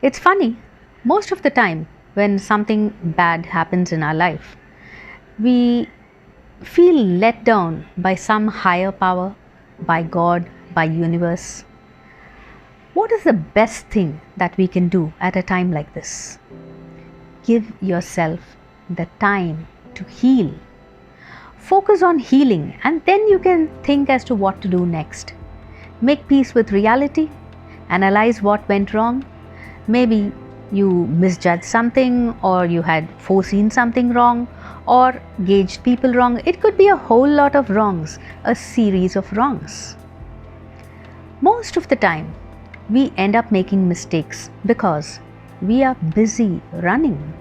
It's funny, most of the time when something bad happens in our life, we feel let down by some higher power, by God, by universe. What is the best thing that we can do at a time like this? Give yourself the time to heal. Focus on healing and then you can think as to what to do next. Make peace with reality. Analyze what went wrong. Maybe you misjudged something, or you had foreseen something wrong, or gauged people wrong. It could be a whole lot of wrongs, a series of wrongs. Most of the time, we end up making mistakes because we are busy running.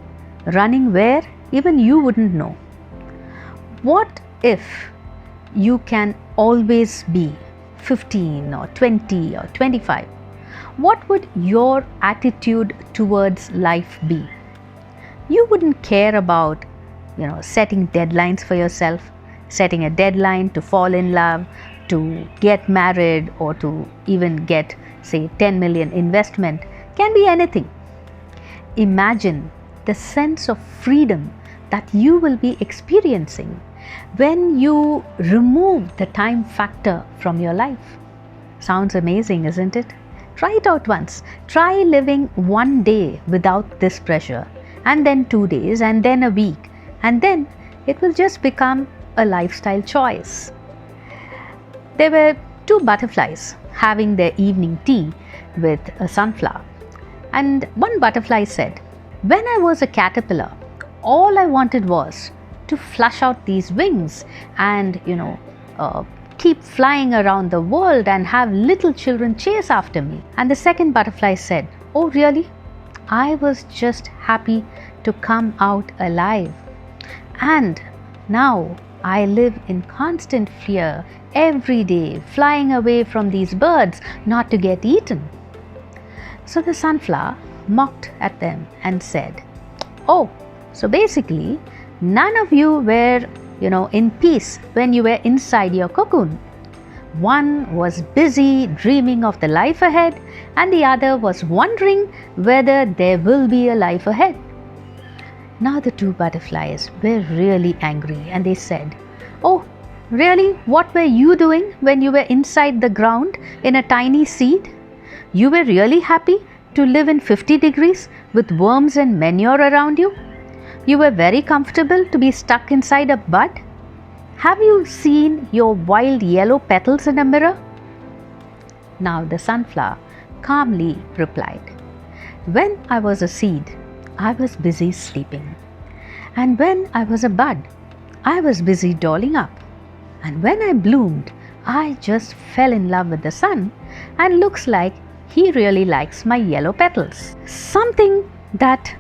Running where even you wouldn't know. What if you can always be 15 or 20 or 25? What would your attitude towards life be? You wouldn't care about, setting deadlines for yourself, setting a deadline to fall in love, to get married, or to even get, say, 10 million investment. Can be anything. Imagine the sense of freedom that you will be experiencing when you remove the time factor from your life. Sounds amazing, isn't it? Try it out once. Try living one day without this pressure, and then 2 days, and then a week, and then it will just become a lifestyle choice. There were two butterflies having their evening tea with a sunflower, and one butterfly said, "When I was a caterpillar, all I wanted was to flush out these wings and keep flying around the world and have little children chase after me." And the second butterfly said, "Oh really? I was just happy to come out alive. And now I live in constant fear every day, flying away from these birds not to get eaten." So the sunflower mocked at them and said, "Oh, so basically none of you were in peace when you were inside your cocoon. One was busy dreaming of the life ahead, and the other was wondering whether there will be a life ahead." Now the two butterflies were really angry, and they said, "Oh, really? What were you doing when you were inside the ground in a tiny seed? You were really happy to live in 50 degrees with worms and manure around you? You were very comfortable to be stuck inside a bud? Have you seen your wild yellow petals in a mirror?" Now the sunflower calmly replied, "When I was a seed, I was busy sleeping. And when I was a bud, I was busy dolling up. And when I bloomed, I just fell in love with the sun, and looks like he really likes my yellow petals." Something that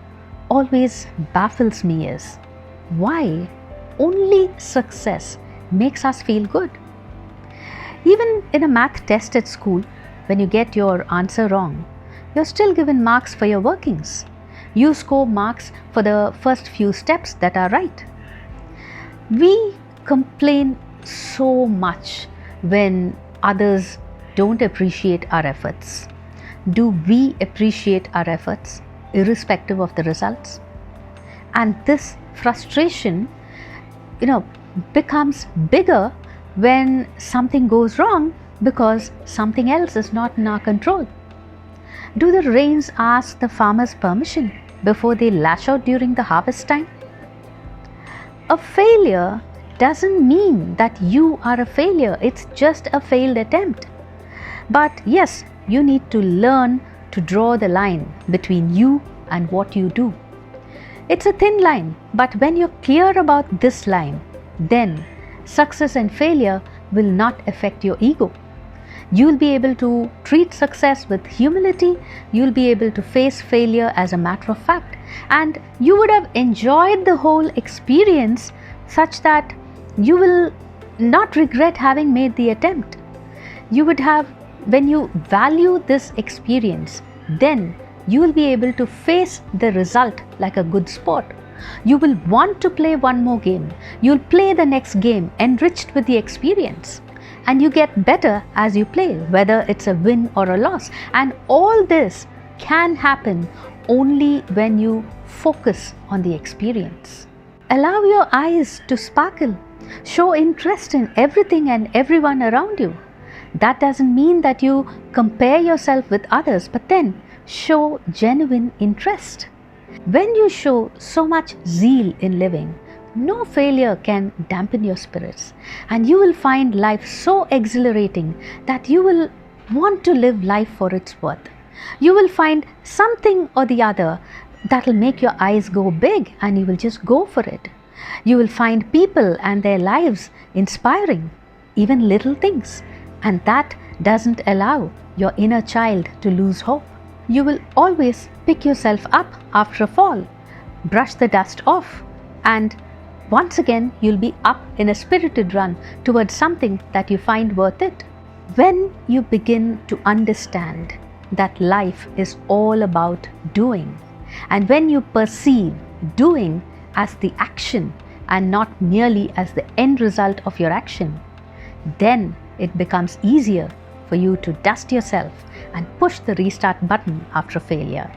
always baffles me is why only success makes us feel good. Even in a math test at school, when you get your answer wrong, you're still given marks for your workings. You score marks for the first few steps that are right. We complain so much when others don't appreciate our efforts. Do we appreciate our efforts irrespective of the results? And this frustration, becomes bigger when something goes wrong because something else is not in our control. Do the rains ask the farmers permission before they lash out during the harvest time? A failure doesn't mean that you are a failure. It's just a failed attempt. But yes, you need to learn to draw the line between you and what you do. It's a thin line, but when you're clear about this line, then success and failure will not affect your ego. You'll be able to treat success with humility. You'll be able to face failure as a matter of fact. And you would have enjoyed the whole experience such that you will not regret having made the attempt. You would have, when you value this experience, then you will be able to face the result like a good sport. You will want to play one more game. You'll play the next game enriched with the experience. And you get better as you play, whether it's a win or a loss. And all this can happen only when you focus on the experience. Allow your eyes to sparkle. Show interest in everything and everyone around you. That doesn't mean that you compare yourself with others, but then show genuine interest. When you show so much zeal in living, no failure can dampen your spirits, and you will find life so exhilarating that you will want to live life for its worth. You will find something or the other that will make your eyes go big, and you will just go for it. You will find people and their lives inspiring, even little things, and that doesn't allow your inner child to lose hope. You will always pick yourself up after a fall, brush the dust off, and once again you'll be up in a spirited run towards something that you find worth it. When you begin to understand that life is all about doing, and when you perceive doing as the action and not merely as the end result of your action, then it becomes easier for you to dust yourself and push the restart button after failure.